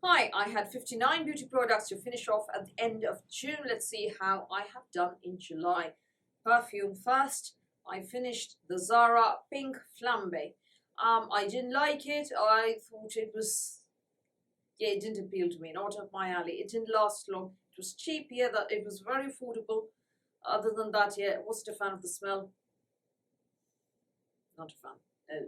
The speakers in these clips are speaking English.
Hi, I had 59 beauty products to finish off at the end of June. Let's see how I have done in July. Perfume first. I finished the Zara Pink Flambe. I didn't like it. I thought it was, it didn't appeal to me, not up my alley. It didn't last long. It was cheap, that it was very affordable. Other than that, wasn't a fan of the smell. Not a fan. No.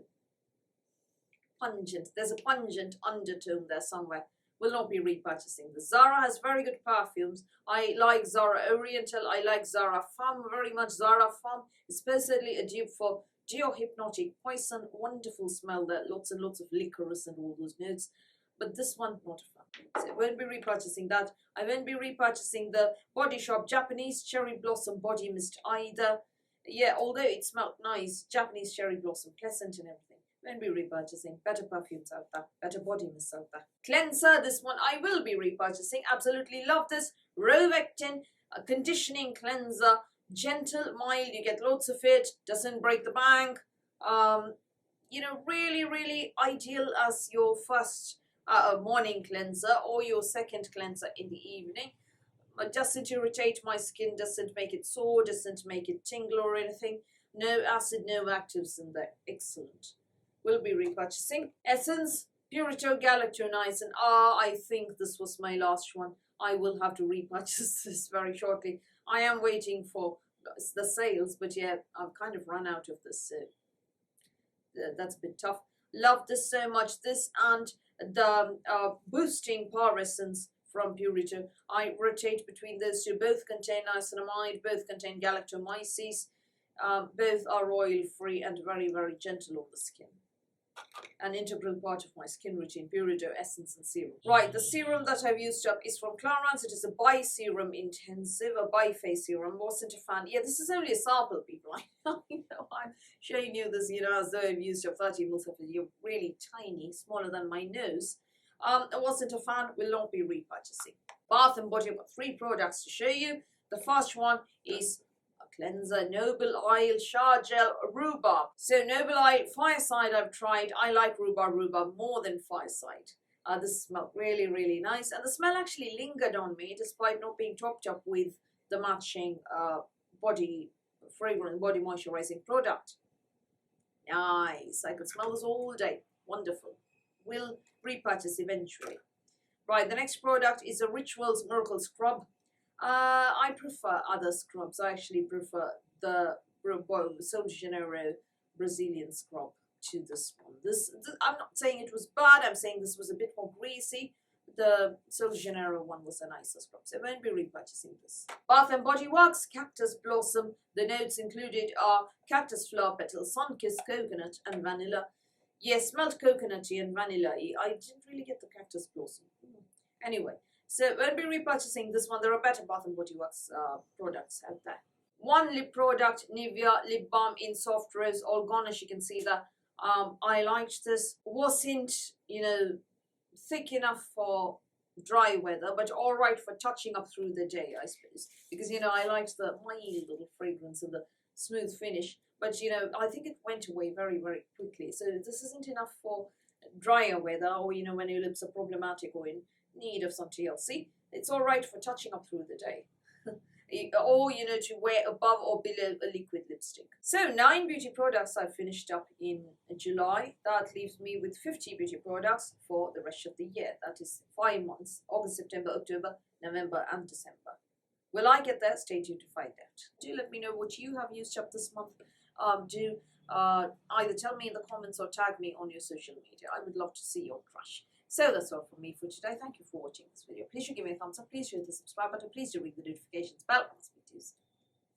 Pungent. There's a pungent undertone there somewhere. Will not be repurchasing. The Zara has very good perfumes. I like Zara Oriental. I like Zara Femme very much. Zara Femme is supposedly a dupe for Hypnotic Poison. Wonderful smell there. Lots and lots of licorice and all those notes. But this one, not a fan. So I won't be repurchasing that. I won't be repurchasing the Body Shop Japanese Cherry Blossom Body Mist either. Yeah, although it smelled nice. Japanese Cherry Blossom, pleasant and everything. Won't be repurchasing. Better perfumes out there. Better body mist out there. Cleanser, this one I will be repurchasing. Absolutely love this. Rovectin conditioning cleanser. Gentle, mild. You get lots of it. Doesn't break the bank. Really, really ideal as your first morning cleanser or your second cleanser in the evening. Doesn't irritate my skin. Doesn't make it sore. Doesn't make it tingle or anything. No acid, no actives in there. Excellent. Will be repurchasing. Essence Purito Galactonize, and I think this was my last one. I will have to repurchase this very shortly. I am waiting for the sales, but I've kind of run out of this, so that's a bit tough. Love this so much. This and the boosting Power Essence from Purito. I rotate between those two. Both contain niacinamide, both contain galactomyces. Both are oil-free and very, very gentle on the skin. An integral part of my skin routine, Purito Essence and Serum. Right, the serum that I've used up is from Clarins. It is a bi-serum intensive, a bi-face serum. Wasn't a fan. Yeah, this is only a sample, people. I know I'm showing you this, as though I've used up 30 ml of it. You're really tiny, smaller than my nose. I wasn't a fan, will not be repurchasing. Bath and Body, I've got 3 products to show you. The first one is cleanser, Noble Oil, Shower Gel, Rhubarb. So Noble Oil, Fireside I've tried. I like Rhubarb more than Fireside. This smelled really, really nice. And the smell actually lingered on me despite not being topped up with the matching body fragrance, body moisturizing product. Nice. I could smell this all day. Wonderful. Will repurchase eventually. Right, the next product is a Rituals Miracle Scrub. I prefer other scrubs. I actually prefer the Sol de Janeiro Brazilian scrub to this one. I'm not saying it was bad. I'm saying this was a bit more greasy. The Sol de Janeiro one was a nicer scrub, so I won't be repurchasing this. Bath and Body Works Cactus Blossom. The notes included are cactus flower petals, sun-kissed coconut, and vanilla. Yes, smelled coconutty and vanilla-y. I didn't really get the cactus blossom. Anyway. So won't be repurchasing this one. There are better Bath & Body Works products out there. One lip product, Nivea Lip Balm in Soft Rose, all gone, as you can see that. I liked this. Wasn't, thick enough for dry weather, but all right for touching up through the day, I suppose. Because, I liked the mild little fragrance and the smooth finish. But, I think it went away very, very quickly. So this isn't enough for drier weather or, when your lips are problematic or in need of some TLC. It's all right for touching up through the day. Or, to wear above or below a liquid lipstick. So 9 beauty products I finished up in July. That leaves me with 50 beauty products for the rest of the year. That is 5 months, August, September, October, November and December. Will I get there? Stay tuned to find out. Do let me know what you have used up this month. Either tell me in the comments or tag me on your social media. I would love to see your crush. So that's all from me for today. Thank you for watching this video. Please do give me a thumbs up. Please hit the subscribe button. Please do ring the notifications bell. I'll speak to you soon.